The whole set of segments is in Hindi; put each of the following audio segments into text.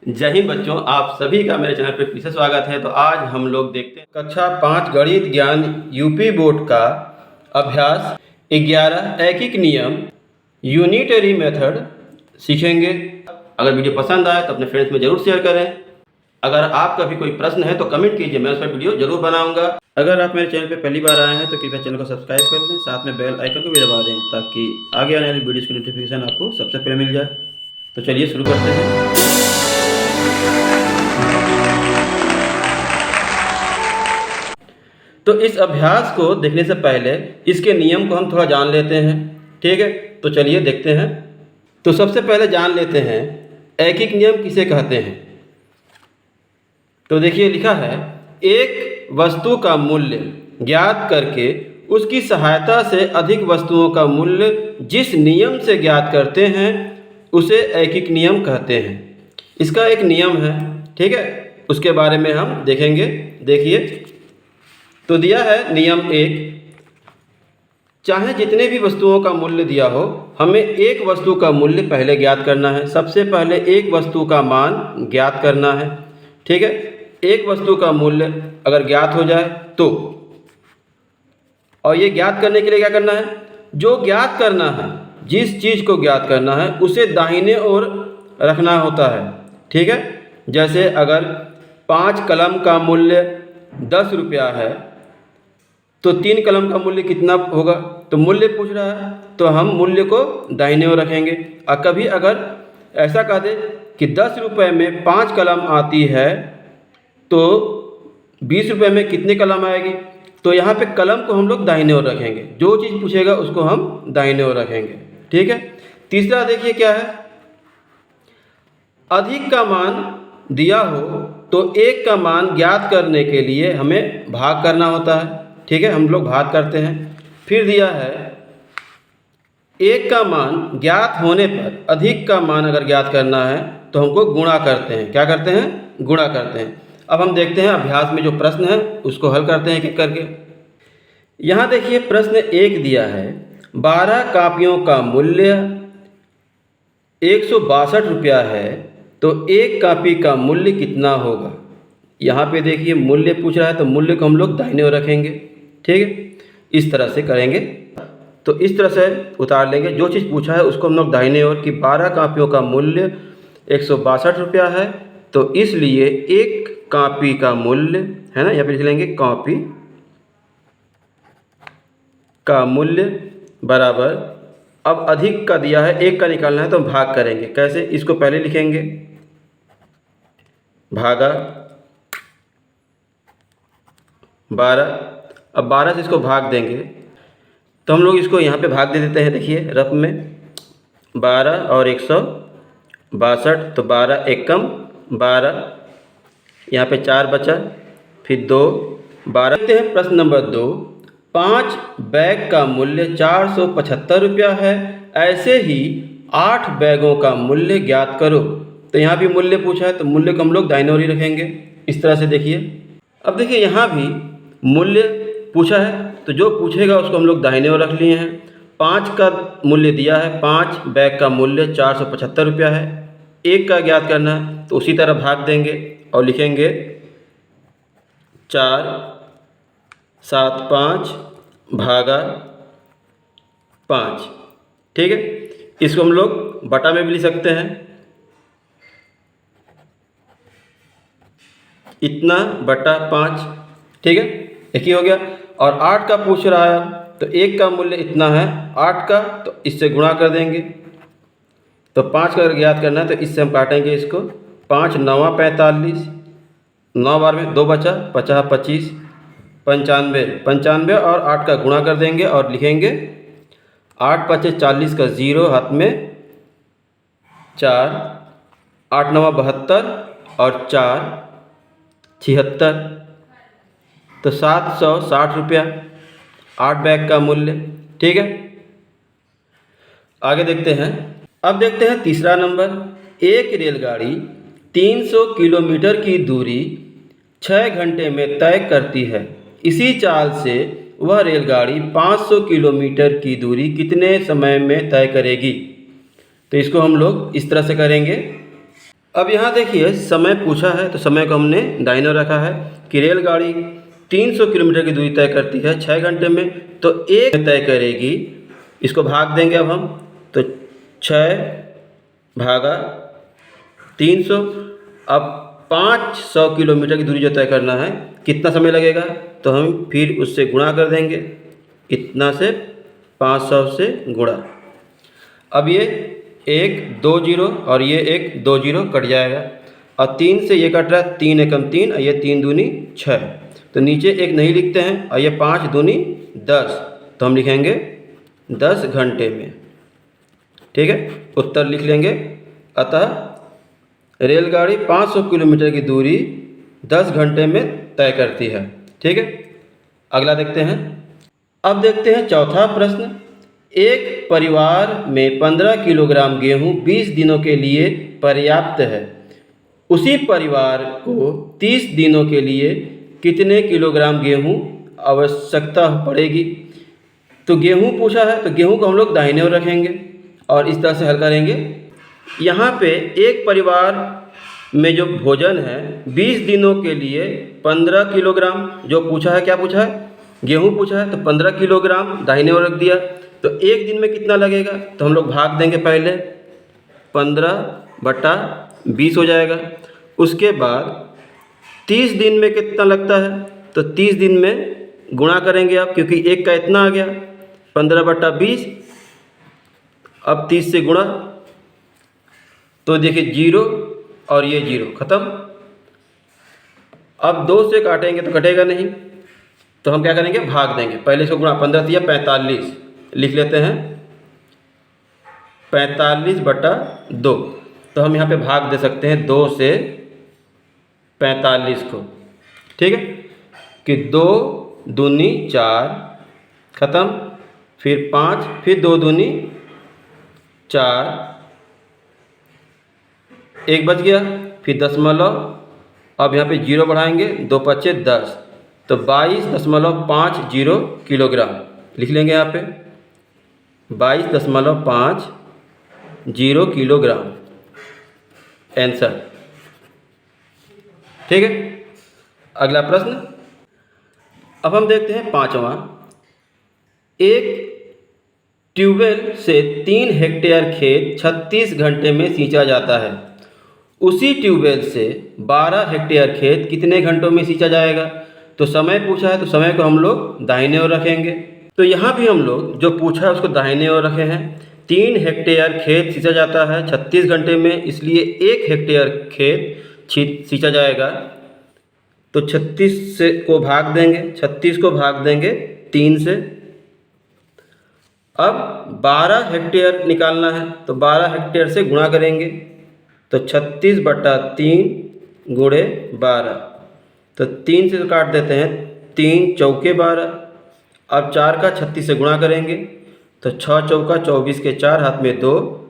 जय हिंद बच्चों, आप सभी का मेरे चैनल पर फिर से स्वागत है। तो आज हम लोग देखते हैं कक्षा 5 गणित ज्ञान यूपी बोर्ड का अभ्यास 11 ऐकिक नियम यूनिटरी मेथड सीखेंगे। अगर वीडियो पसंद आए तो अपने फ्रेंड्स में ज़रूर शेयर करें। अगर आपका भी कोई प्रश्न है तो कमेंट कीजिए, मैं उस पर वीडियो जरूर बनाऊंगा। अगर आप मेरे चैनल पर पहली बार आए हैं तो कृपया चैनल को सब्सक्राइब कर लें, साथ में बेल आइकन को भी दबा दें ताकि आगे आने वाली वीडियोज़ की नोटिफिकेशन आपको सबसे पहले मिल जाए। तो चलिए शुरू करते हैं। तो इस अभ्यास को देखने से पहले इसके नियम को हम थोड़ा जान लेते हैं, ठीक है। तो चलिए देखते हैं। तो सबसे पहले जान लेते हैं ऐकिक नियम किसे कहते हैं। तो देखिए लिखा है, एक वस्तु का मूल्य ज्ञात करके उसकी सहायता से अधिक वस्तुओं का मूल्य जिस नियम से ज्ञात करते हैं उसे ऐकिक नियम कहते हैं। इसका एक नियम है, ठीक है, उसके बारे में हम देखेंगे। देखिए, तो दिया है नियम 1, चाहे जितने भी वस्तुओं का मूल्य दिया हो, हमें एक वस्तु का मूल्य पहले ज्ञात करना है। सबसे पहले एक वस्तु का मान ज्ञात करना है, ठीक है। एक वस्तु का मूल्य अगर ज्ञात हो जाए तो, और ये ज्ञात करने के लिए क्या करना है, जो ज्ञात करना है, जिस चीज़ को ज्ञात करना है उसे दाहिने ओर रखना होता है, ठीक है। जैसे अगर 5 कलम का मूल्य 10 रुपया है तो 3 कलम का मूल्य कितना होगा, तो मूल्य पूछ रहा है तो हम मूल्य को दाहिने ओर रखेंगे। और कभी अगर ऐसा कह दे कि 10 रुपये में 5 कलम आती है तो 20 रुपये में कितने कलम आएगी, तो यहाँ पे कलम को हम लोग दाहिने ओर रखेंगे। जो चीज़ पूछेगा उसको हम दाहिने ओर रखेंगे, ठीक है। तीसरा देखिए क्या है, अधिक का मान दिया हो तो एक का मान ज्ञात करने के लिए हमें भाग करना होता है, ठीक है, हम लोग भाग करते हैं। फिर दिया है, एक का मान ज्ञात होने पर अधिक का मान अगर ज्ञात करना है तो हमको गुणा करते हैं। क्या करते हैं, गुणा करते हैं। अब हम देखते हैं अभ्यास में जो प्रश्न है उसको हल करते हैं एक एक करके। यहाँ देखिए प्रश्न 1 दिया है, 12 कापियों का मूल्य 162 रुपया है तो एक कापी का मूल्य कितना होगा। यहाँ पे देखिए मूल्य पूछ रहा है तो मूल्य को हम लोग दाहिने ओर रखेंगे, ठीक है। इस तरह से करेंगे, तो इस तरह से उतार लेंगे। जो चीज़ पूछा है उसको हम लोग दाहिने ओर, कि 12 कापियों का मूल्य 162 रुपया है तो इसलिए एक कापी का मूल्य है ना, यहाँ पे लिख लेंगे कापी का मूल्य बराबर, अब अधिक का दिया है, एक का निकालना है तो हम भाग करेंगे। कैसे, इसको पहले लिखेंगे भागा 12, अब 12 से इसको भाग देंगे तो हम लोग इसको यहाँ पे भाग दे देते हैं। देखिए रफ में 12 और 162, तो 12 एकम 12, यहाँ पे 4 बचा, फिर 2, 12। देखते हैं प्रश्न नंबर 2, 5 बैग का मूल्य 475 रुपया है, ऐसे ही 8 बैगों का मूल्य ज्ञात करो। तो यहाँ भी मूल्य पूछा है तो मूल्य को हम लोग दाहिने ओर ही रखेंगे, इस तरह से। देखिए अब देखिए यहाँ भी मूल्य पूछा है तो जो पूछेगा उसको हम लोग दाहिने ओर रख लिए हैं। 5 का मूल्य दिया है, 5 बैग का मूल्य 475 रुपया है, एक का ज्ञात करना है तो उसी तरह भाग देंगे और लिखेंगे 4 7 5 भागा 5, ठीक है। इसको हम लोग बटा में भी लिख सकते हैं, इतना बटा 5, ठीक है, एक ही हो गया। और 8 का पूछ रहा है तो एक का मूल्य इतना है 8 का, तो इससे गुणा कर देंगे। तो 5 का अगर ज्ञात करना है तो इससे हम काटेंगे इसको, 5 9 45, 9 बार में 2 बचा, 50 25, 95 और 8 का गुणा कर देंगे और लिखेंगे 8 5 40 का 0 हाथ में 4, 8 9 72 और 4 76, तो 760 रुपया 8 बैग का मूल्य, ठीक है। आगे देखते हैं। अब देखते हैं तीसरा नंबर, एक रेलगाड़ी 300 किलोमीटर की दूरी 6 घंटे में तय करती है, इसी चाल से वह रेलगाड़ी 500 किलोमीटर की दूरी कितने समय में तय करेगी। तो इसको हम लोग इस तरह से करेंगे, अब यहाँ देखिए समय पूछा है तो समय को हमने दाहिने ओर रखा है कि रेलगाड़ी 300 किलोमीटर की दूरी तय करती है 6 घंटे में, तो एक तय करेगी। इसको भाग देंगे अब हम, तो 6 भागा 300। अब 500 किलोमीटर की दूरी जो तय करना है कितना समय लगेगा, तो हम फिर उससे गुणा कर देंगे, इतना से 500 से गुणा। अब ये 1 2 जीरो और ये 1 2 जीरो कट जाएगा, और 3 से ये कट रहा है, 3 एकम 3 और ये 3 दूनी 6, तो नीचे 1 नहीं लिखते हैं, और ये 5 दूनी 10, तो हम लिखेंगे 10 घंटे में। ठीक है, उत्तर लिख लेंगे। अतः रेलगाड़ी 500 किलोमीटर की दूरी 10 घंटे में तय करती है। ठीक है, अगला देखते हैं। अब देखते हैं चौथा प्रश्न। एक परिवार में 15 किलोग्राम गेहूँ 20 दिनों के लिए पर्याप्त है। उसी परिवार को 30 दिनों के लिए कितने किलोग्राम गेहूँ आवश्यकता पड़ेगी। तो गेहूँ पूछा है, तो गेहूँ को हम लोग दाहिने ओर रखेंगे और इस तरह से हल करेंगे। यहाँ पे एक परिवार में जो भोजन है 20 दिनों के लिए 15 किलोग्राम जो पूछा है, क्या पूछा है, गेहूँ पूछा है, तो 15 किलोग्राम दाहिने ओर रख दिया। तो एक दिन में कितना लगेगा, तो हम लोग भाग देंगे, पहले 15/20 हो जाएगा। उसके बाद 30 दिन में कितना लगता है, तो 30 दिन में गुणा करेंगे आप, क्योंकि एक का इतना आ गया 15/20। अब 30 से गुणा, तो देखिए 0 और ये 0 खत्म। अब 2 से काटेंगे तो कटेगा नहीं, तो हम क्या करेंगे, भाग देंगे, पहले इसको गुणा, 15 या 45 लिख लेते हैं, 45/2। तो हम यहाँ पे भाग दे सकते हैं 2 से 45 को। ठीक है, कि 2 दूनी 4 खत्म, फिर 5, फिर 2 दूनी 4, 1 बच गया, फिर दशमलव, अब यहाँ पे 0 बढ़ाएंगे, 2 पचे 10, तो 22.50 किलोग्राम लिख लेंगे यहाँ पे, 22.50 किलोग्राम आंसर। ठीक है, अगला प्रश्न। अब हम देखते हैं पांचवा। एक ट्यूबवेल से 3 हेक्टेयर खेत 36 घंटे में सींचा जाता है। उसी ट्यूबवेल से 12 हेक्टेयर खेत कितने घंटों में सींचा जाएगा। तो समय पूछा है, तो समय को हम लोग दाहिने ओर रखेंगे। तो यहाँ भी हम लोग जो पूछा है उसको दाहिने ओर रखे हैं। 3 हेक्टेयर खेत सींचा जाता है 36 घंटे में, इसलिए 1 हेक्टेयर खेत सींचा जाएगा। तो 36 से को भाग देंगे, 36 को भाग देंगे 3 से। अब 12 हेक्टेयर निकालना है, तो 12 हेक्टेयर से गुणा करेंगे, तो 36/3 गुणे 12, तो 3 से काट देते हैं, 3 चौके 12। अब 4 का 36 से गुणा करेंगे, तो 6 चौका 24 के 4, हाथ में 2,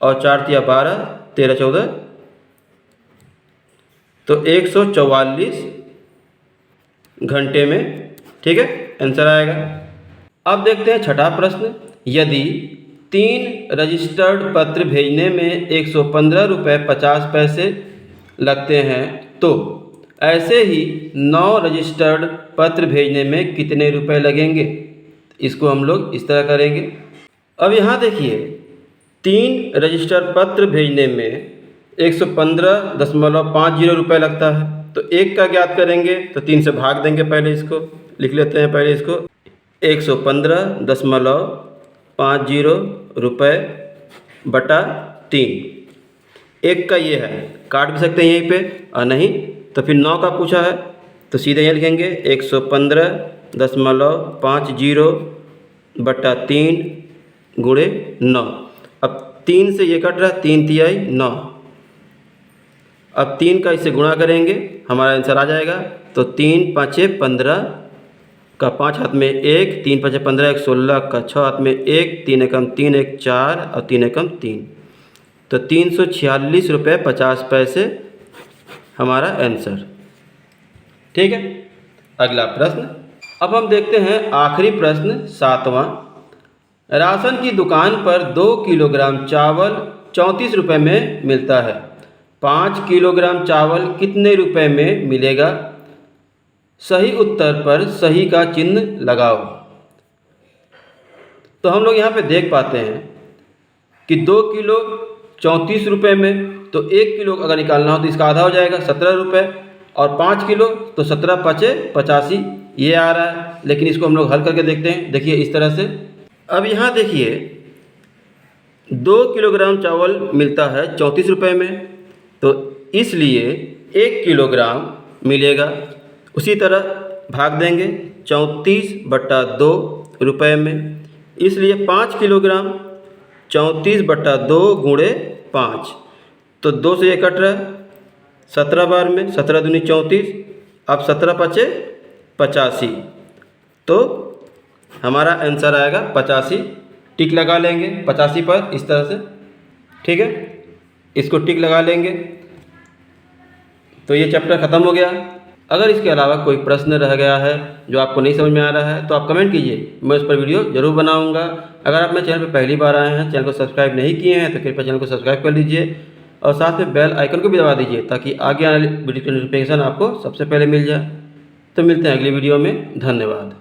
और 4 तिया 12, 13 14, तो 144 घंटे में। ठीक है, आंसर आएगा। अब देखते हैं छठा प्रश्न। यदि 3 रजिस्टर्ड पत्र भेजने में 115 रुपये 50 पैसे लगते हैं, तो ऐसे ही 9 रजिस्टर्ड पत्र भेजने में कितने रुपए लगेंगे। इसको हम लोग इस तरह करेंगे। अब यहाँ देखिए 3 रजिस्टर्ड पत्र भेजने में 115.50 रुपये लगता है। तो एक का ज्ञात करेंगे, तो 3 से भाग देंगे, पहले इसको लिख लेते हैं, पहले इसको 115.50 रुपये बटा 3। एक का ये है, काट भी सकते हैं यहीं पे, और नहीं तो फिर 9 का पूछा है, तो सीधे यहाँ लिखेंगे 115.50 बटा 3 गुणे 9। अब 3 से ये कट रहा है, 3 तिहाई 9। अब 3 का इससे गुणा करेंगे, हमारा आंसर आ जाएगा। तो 3 5 15 का 5 हाथ में 1, 3 5 15, 1 16 का 6 हाथ में 1, 3 एकम 3, 1 4 और 3 एकम 3, तो 346 रुपये 50 पैसे हमारा आंसर। ठीक है, अगला प्रश्न। अब हम देखते हैं आखिरी प्रश्न, 7वां। राशन की दुकान पर 2 किलोग्राम चावल 34 रुपये में मिलता है। 5 किलोग्राम चावल कितने रुपए में मिलेगा? सही उत्तर पर सही का चिन्ह लगाओ। तो हम लोग यहाँ पे देख पाते हैं कि 2 किलो 34 रुपये में, तो 1 किलो अगर निकालना हो तो इसका आधा हो जाएगा 17 रुपये, और 5 किलो तो 17 पचे 85 ये आ रहा है। लेकिन इसको हम लोग हल करके देखते हैं। देखिए इस तरह से, अब यहाँ देखिए 2 किलोग्राम चावल मिलता है 34 रुपये में, तो इसलिए 1 किलोग्राम मिलेगा। उसी तरह भाग देंगे 34/2 रुपये में, इसलिए 5 किलोग्राम 34/2 गुणे 5, तो 2 से ये कट रहा है 17 बार में, 17 दूनी 34, अब 17 पचे 85, तो हमारा आंसर आएगा 85। टिक लगा लेंगे 85 पर इस तरह से, ठीक है, इसको टिक लगा लेंगे। तो ये चैप्टर ख़त्म हो गया। अगर इसके अलावा कोई प्रश्न रह गया है जो आपको नहीं समझ में आ रहा है तो आप कमेंट कीजिए, मैं उस पर वीडियो ज़रूर बनाऊंगा। अगर आप मेरे चैनल पर पहली बार आए हैं, चैनल को सब्सक्राइब नहीं किए हैं, तो कृपया चैनल को सब्सक्राइब कर लीजिए और साथ में बेल आइकन को भी दबा दीजिए ताकि आगे आने वाली वीडियो की नोटिफिकेशन आपको सबसे पहले मिल जाए। तो मिलते हैं अगली वीडियो में। धन्यवाद।